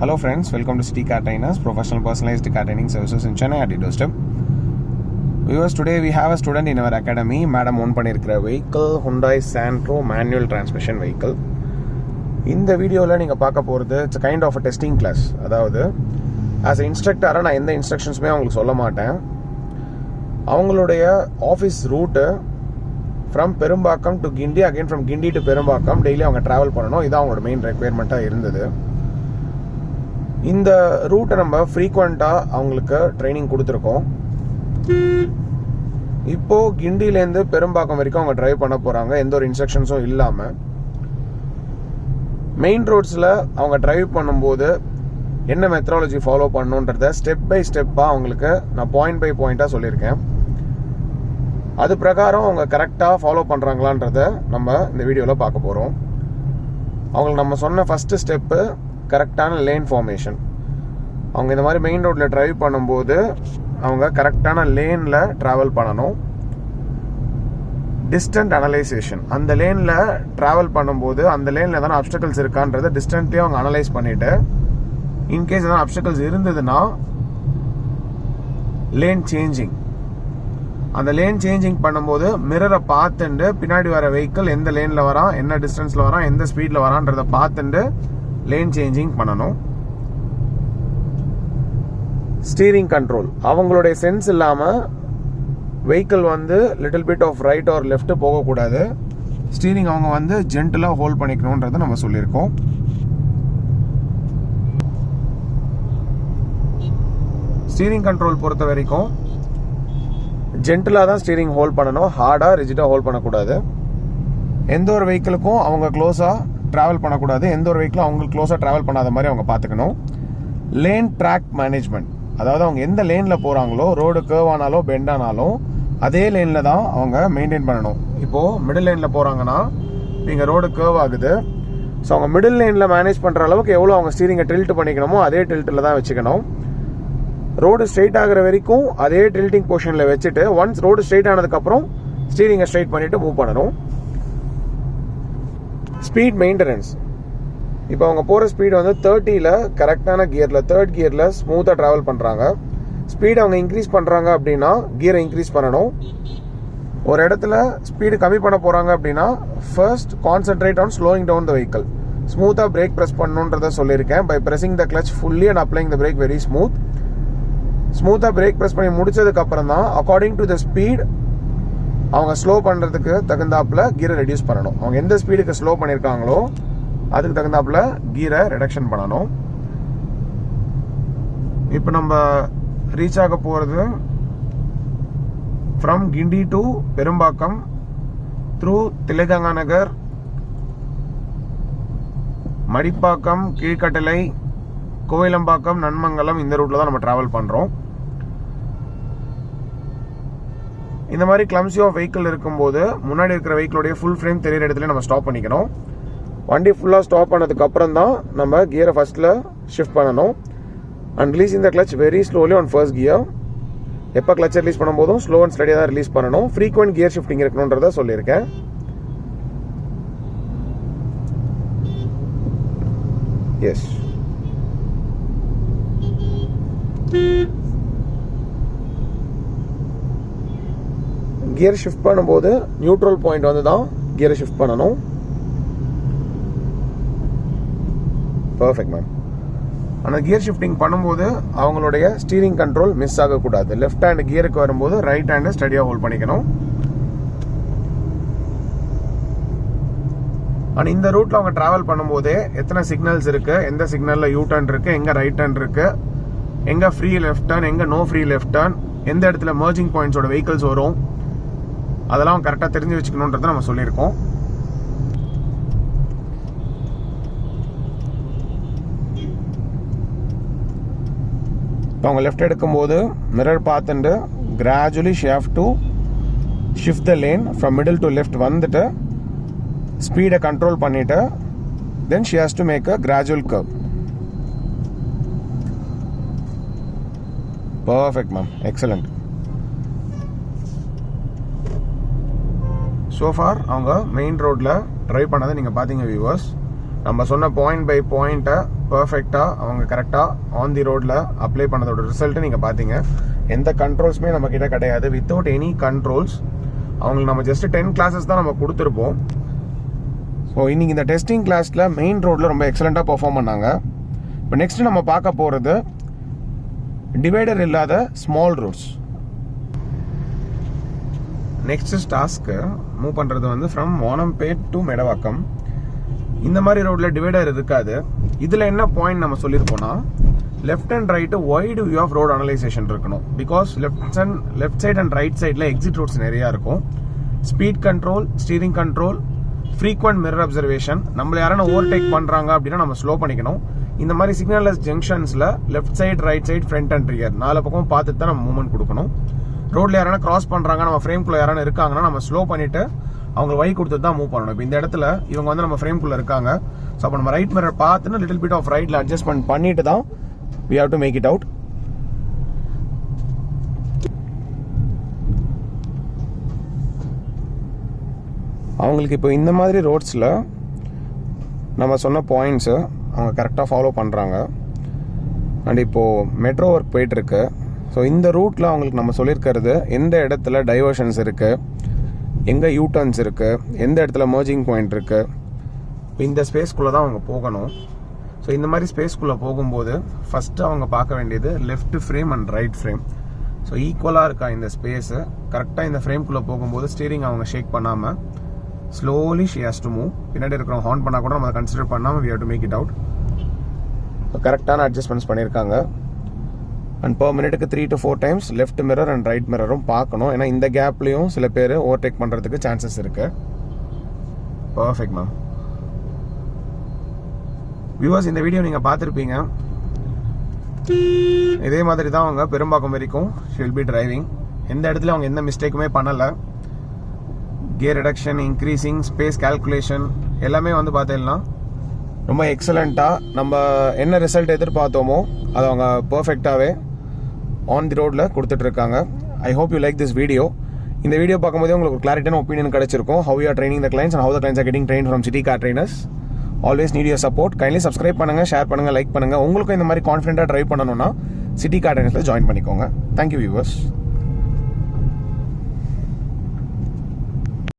Hello friends, welcome to City Car Trainers, professional personalized car training services in Chennai at your doorstep. Viewers, today we have a student in our academy. Madam own பண்ணிருக்கிற vehicle Hyundai Santro manual transmission vehicle. இந்த வீடியோவில் நீங்கள் பார்க்க போகிறது it's kind of a testing class. அதாவது as a இன்ஸ்ட்ரக்டராக நான் எந்த இன்ஸ்ட்ரக்ஷன்ஸுமே அவங்களுக்கு சொல்ல மாட்டேன். அவங்களுடைய office route from Perumbakkam to Guindy, again from Guindy to Perumbakkam daily அவங்க ட்ராவல் பண்ணணும். இதுதான் அவங்களோட மெயின் ரெக்குயர்மெண்ட்டாக இருந்தது. இந்த ரூட்டை நம்ம ஃப்ரீக்வெண்ட்டாக அவங்களுக்கு ட்ரைனிங் கொடுத்துருக்கோம். இப்போது கிண்டிலேருந்து பெரும்பாக்கம் வரைக்கும் அவங்க ட்ரைவ் பண்ண போகிறாங்க, எந்த ஒரு இன்ஸ்ட்ரக்ஷன்ஸும் இல்லாமல். மெயின் ரோட்ஸில் அவங்க ட்ரைவ் பண்ணும்போது என்ன மெத்தடாலஜி ஃபாலோ பண்ணணுன்றத ஸ்டெப் பை ஸ்டெப்பாக அவங்களுக்கு நான் பாயிண்ட் பை பாயிண்ட்டாக சொல்லியிருக்கேன். அது பிரகாரம் அவங்க கரெக்டாக ஃபாலோ பண்ணுறாங்களான்றத நம்ம இந்த வீடியோவில் பார்க்க போகிறோம். அவங்களுக்கு நம்ம சொன்ன ஃபஸ்ட்டு ஸ்டெப்பு கரெக்டான லேன் ஃபார்மேஷன். அவங்க இந்த மாதிரி மெயின் ரோட்டில் ட்ரைவ் பண்ணும்போது அவங்க கரெக்டான லேனில் ட்ராவல் பண்ணணும். டிஸ்டன்ட் அனலைசேஷன், அந்த லேனில் ட்ராவல் பண்ணும்போது அந்த லேனில் எதனா அப்டக்கல்ஸ் இருக்கான்றதை டிஸ்டன்ட்லேயே அவங்க அனலைஸ் பண்ணிவிட்டு இன்கேஸ் எதனா அப்டக்கல்ஸ் இருந்ததுன்னா லேன் சேஞ்சிங், அந்த லேன் சேஞ்சிங் பண்ணும்போது மிரரை பார்த்துட்டு பின்னாடி வர வெஹிக்கிள் எந்த லேனில் வரான், என்ன டிஸ்டன்ஸில் வரான், எந்த ஸ்பீடில் வரான்றதை பார்த்துட்டு லேன் சேஞ்சிங் பண்ணணும். ஸ்டீரிங் கண்ட்ரோல், அவங்களுடைய சென்ஸ் இல்லாமல் vehicle little bit of right or left போகக்கூடாது. ஸ்டீரிங் அவங்க ஜென்டலாக ஹோல்ட் பண்ணிக்கணுன்றதை நம்ம சொல்லியிருக்கோம். ஸ்டீரிங் கண்ட்ரோல் பொறுத்த வரைக்கும் ஜென்டலாக தான் ஸ்டீரிங் ஹோல்ட் பண்ணணும், ஹார்டாக ரிஜிடாக ஹோல்ட் பண்ணக்கூடாது. எந்த ஒரு வெஹிக்கிளுக்கும் அவங்க க்ளோஸாக ட்ராவல் பண்ணக்கூடாது, எந்த ஒரு வெஹிக்கிளும் அவங்களுக்கு க்ளோஸாக ட்ராவல் பண்ணாத மாதிரி அவங்க பார்த்துக்கணும். லேன் ட்ராக் மேனேஜ்மெண்ட், அதாவது அவங்க எந்த லேனில் போகிறாங்களோ, ரோடு கர்வ் ஆனாலும் பெண்ட் ஆனாலும் அதே லேனில் தான் அவங்க மெயின்டைன் பண்ணணும். இப்போது மிடில் லேனில் போகிறாங்கன்னா இங்கே ரோடு கர்வ் ஆகுது. ஸோ அவங்க மிடில் லேனில் மேனேஜ் பண்ணுற அளவுக்கு எவ்வளோ அவங்க ஸ்டீரிங்கை டில்ட் பண்ணிக்கணுமோ அதே டில்ட்டில் தான் வச்சுக்கணும். ரோடு ஸ்ட்ரெயிட் ஆகிற வரைக்கும் அதே டில்ட்டிங் பொசிஷனில் வச்சுட்டு ஒன்ஸ் ரோடு ஸ்ட்ரெயிட் ஆனதுக்கப்புறம் ஸ்டீரிங்கை ஸ்ட்ரெயிட் பண்ணிவிட்டு மூவ் பண்ணணும். ஸ்பீட் மெயின்டெனன்ஸ், இப்போ அவங்க போகிற ஸ்பீடு 30ல் கரெக்டான கியரில், தேர்ட் கியரில் ஸ்மூத்தாக ட்ராவல் பண்ணுறாங்க. ஸ்பீடு அவங்க இன்க்ரீஸ் பண்ணுறாங்க அப்படின்னா கியரை இன்க்ரீஸ் பண்ணணும். ஒரு இடத்துல ஸ்பீடு கம்மி பண்ண போகிறாங்க அப்படின்னா first concentrate on slowing down the vehicle. ஸ்மூத்தாக பிரேக் ப்ரெஸ் பண்ணணுன்றதை சொல்லியிருக்கேன். By pressing the clutch fully and applying the brake very ஸ்மூத்தாக பிரேக் ப்ரெஸ் பண்ணி முடிச்சதுக்கப்புறம் தான் அக்கார்டிங் டு த ஸ்பீட் அவங்க ஸ்லோ பண்ணுறதுக்கு தகுந்தாப்பில் கீரை ரெடியூஸ் பண்ணணும். அவங்க எந்த ஸ்பீடுக்கு ஸ்லோ பண்ணியிருக்காங்களோ அதுக்கு தகுந்தாப்பில் கீரை ரிடக்ஷன் பண்ணணும். இப்போ நம்ம ரீச் ஆக போகிறது from Guindy to Perumbakkam through Thilaganga Nagar, Madipakkam, Keelkattalai, Kovilambakkam, Nanmangalam, இந்த ரூட்டில் தான் நம்ம ட்ராவல் பண்ணுறோம். இந்த மாதிரி கிளம்ஸி ஆஃப் வெஹிக்கிள் இருக்கும்போது முன்னாடி இருக்கிற வெஹிக்கிளோடைய ஃபுல் ஃப்ரேம் தெரியிற இடத்துல நம்ம ஸ்டாப் பண்ணிக்கணும். வண்டி ஃபுல்லாக ஸ்டாப் பண்ணதுக்கு அப்புறம் தான் நம்ம கியரை ஃபர்ஸ்ட்டில் ஷிஃப்ட் பண்ணணும். And releasing the clutch very slowly on first gear. எப்போ கிளச்சை ரிலீஸ் பண்ணும்போதும் ஸ்லோ அண்ட் ஸ்டடியாக தான் ரிலீஸ் பண்ணணும். ஃப்ரீக்வெண்ட் கியர் ஷிஃப்டிங் இருக்கணுன்றதை சொல்லியிருக்கேன். எஸ், கியர் ஷிஃப்ட் பண்ணும்போது நியூட்ரல் பாயிண்ட் தான் கியரை ஷிஃப்ட் பண்ணணும். Perfect ma'am. ஆனால் கியர் ஷிஃப்டிங் பண்ணும்போது அவங்களுடைய ஸ்டீரிங் கண்ட்ரோல் மிஸ் ஆகக்கூடாது. லெஃப்ட் ஹேண்ட் கியருக்கு வரும்போது ரைட் ஹேண்டை ஸ்டடியாக ஹோல்ட் பண்ணிக்கணும். ஆனால் இந்த ரூட்டில் அவங்க ட்ராவல் பண்ணும்போதே எத்தனை சிக்னல்ஸ் இருக்குது, எந்த சிக்னலில் யூ டர்ன் இருக்குது, எங்கே ரைட் டர்ன் இருக்குது, எங்கே ஃப்ரீ லெஃப்ட் டர்ன், எங்கே நோ ஃப்ரீ லெஃப்ட் டர்ன், எந்த இடத்துல மர்ஜிங் பாயிண்ட்ஸோட வெஹிக்கிள்ஸ் வரும், அதெல்லாம் கரெக்டாக தெரிஞ்சு வச்சுக்கணுன்றதை நம்ம சொல்லியிருக்கோம். இப்போ அவங்க லெஃப்ட் எடுக்கும்போது மிரர் பார்த்துட்டு gradually shift the lane from middle to left வந்துட்டு ஸ்பீடை கண்ட்ரோல் பண்ணிவிட்டு then she has to make a gradual curve. Perfect ma'am, excellent. So far அவங்க மெயின் ரோட்டில் ட்ரைவ் பண்ணதை நீங்கள் பார்த்தீங்க வியூவர்ஸ். நம்ம சொன்ன பாயிண்ட் பை பாயிண்ட்டை பர்ஃபெக்டாக அவங்க கரெக்டாக ஆன் தி ரோடில் அப்ளை பண்ணதோட ரிசல்ட்டு நீங்கள் பார்த்தீங்க. எந்த கண்ட்ரோல்ஸுமே நம்மக்கிட்ட கிடையாது. வித்தவுட் எனி கண்ட்ரோல்ஸ் அவங்களுக்கு நம்ம ஜஸ்ட் 10 கிளாஸஸ் தான் நம்ம கொடுத்துருப்போம். ஸோ இன்றைக்கி இந்த டெஸ்டிங் கிளாஸில் மெயின் ரோடில் ரொம்ப எக்ஸலண்ட்டாக பெர்ஃபார்ம் பண்ணாங்க. இப்போ நெக்ஸ்ட் நம்ம பார்க்க போகிறது டிவைடர் இல்லாத ஸ்மால் ரோட்ஸ். நெக்ஸ்ட் டாஸ்க்கு மூவ் பண்ணுறது வந்து ஃப்ரம் வானம்பேட் டு மெடவாக்கம். இந்த மாதிரி ரோடில் டிவைடர் இருக்காது. இதில் என்ன பாயிண்ட் நம்ம சொல்லியிருப்போம்னா, left and right wide view of road analysation இருக்கணும். Because left side and right சைடில் எக்ஸிட் ரோட்ஸ் நிறையா இருக்கும். Speed control, steering control, frequent mirror observation. நம்மள யாரான ஓவர்டேக் பண்ணுறாங்க அப்படின்னா நம்ம ஸ்லோ பண்ணிக்கணும். இந்த மாதிரி சிக்னல்லெஸ் ஜங்ஷன்ஸில் left side, right side, front and rear 4 பக்கம் பார்த்துட்டு தான் நம்ம மூவ்மெண்ட் கொடுக்கணும். ரோட்டில் யாரான கிராஸ் பண்ணுறாங்க, நம்ம ஃப்ரேம்குள்ளே யாரான இருக்காங்கன்னா நம்ம ஸ்லோ பண்ணிவிட்டு அவங்க வழி கொடுத்து தான் மூவ் பண்ணணும். இப்போ இந்த இடத்துல இவங்க வந்து நம்ம ஃப்ரேம்குள்ளே இருக்காங்க. ஸோ அப்போ நம்ம ரைட் மிரர் பார்த்துன்னு லிட்டில் பிட் ஆஃப் ரைட்டில் அட்ஜஸ்ட்மெண்ட் பண்ணிட்டு தான் we have to make it out. அவங்களுக்கு இப்போ இந்த மாதிரி ரோட்ஸில் நம்ம சொன்ன பாயிண்ட்ஸு அவங்க கரெக்டாக ஃபாலோ பண்ணுறாங்க. அண்ட் இப்போது மெட்ரோ ஒர்க் போயிட்டுருக்கு. ஸோ இந்த ரூட்டில் அவங்களுக்கு நம்ம சொல்லியிருக்கிறது எந்த இடத்துல டைவர்ஷன்ஸ் இருக்குது, எங்கே யூட்டர்ன்ஸ் இருக்குது, எந்த இடத்துல மர்ஜிங் பாயிண்ட் இருக்குது. இந்த ஸ்பேஸ்க்குள்ளே தான் அவங்க போகணும். ஸோ இந்த மாதிரி ஸ்பேஸ்க்குள்ளே போகும்போது ஃபஸ்ட்டு அவங்க பார்க்க வேண்டியது left frame and right frame. So ஈக்குவலாக இருக்கா இந்த ஸ்பேஸு. கரெக்டாக இந்த ஃப்ரேம்குள்ளே போகும்போது ஸ்டீரிங் அவங்க ஷேக் பண்ணாமல் slowly she has to move. பின்னாடி இருக்கிறவங்க ஹார்ன் பண்ணால் கூட நம்ம கன்சிடர் பண்ணாமல் we have to make it out. கரெக்டான அட்ஜஸ்ட்மெண்ட்ஸ் பண்ணியிருக்காங்க. அண்ட் per மினிட்டுக்கு 3 to 4 times left mirror and right மிரரும் பார்க்கணும். ஏன்னா இந்த கேப்லேயும் சில பேர் ஓவர்டேக் பண்ணுறதுக்கு சான்சஸ் இருக்குது. Perfect ma'am. வியூவர்ஸ், இந்த வீடியோ நீங்கள் பார்த்துருப்பீங்க. இதே மாதிரி தான் அவங்க பெரும்பாக்கம் வரைக்கும் ஷில் பி டிரைவிங். எந்த இடத்துல அவங்க எந்த மிஸ்டேக்குமே பண்ணலை. Gear reduction, increasing, space calculation எல்லாமே வந்து பார்த்தீங்கன்னா ரொம்ப எக்ஸலண்ட்டாக நம்ம என்ன ரிசல்ட் எதிர்பார்த்தோமோ அதை அவங்க பர்ஃபெக்டாகவே ஆன் தி ரோடில் கொடுத்துட்ருக்காங்க. I hope you like this video. இந்த வீடியோ பார்க்கும்போதே உங்களுக்கு ஒரு கிளாரிட்டியான ஒப்பீனியன் கிடைச்சிருக்கும். How you are training the clients and how the clients are getting train from city car trainers. Always need your support. Kindly subscribe பண்ணுங்கள், share பண்ணுங்கள், like பண்ணுங்கள். உங்களுக்கும் இந்த மாதிரி கான்ஃபிடென்ட்டாக ட்ரைவ் பண்ணணும்னா சிட்டி கார் ட்ரைனர்ஸில் ஜாயின் பண்ணிக்கோங்க. Thank you viewers.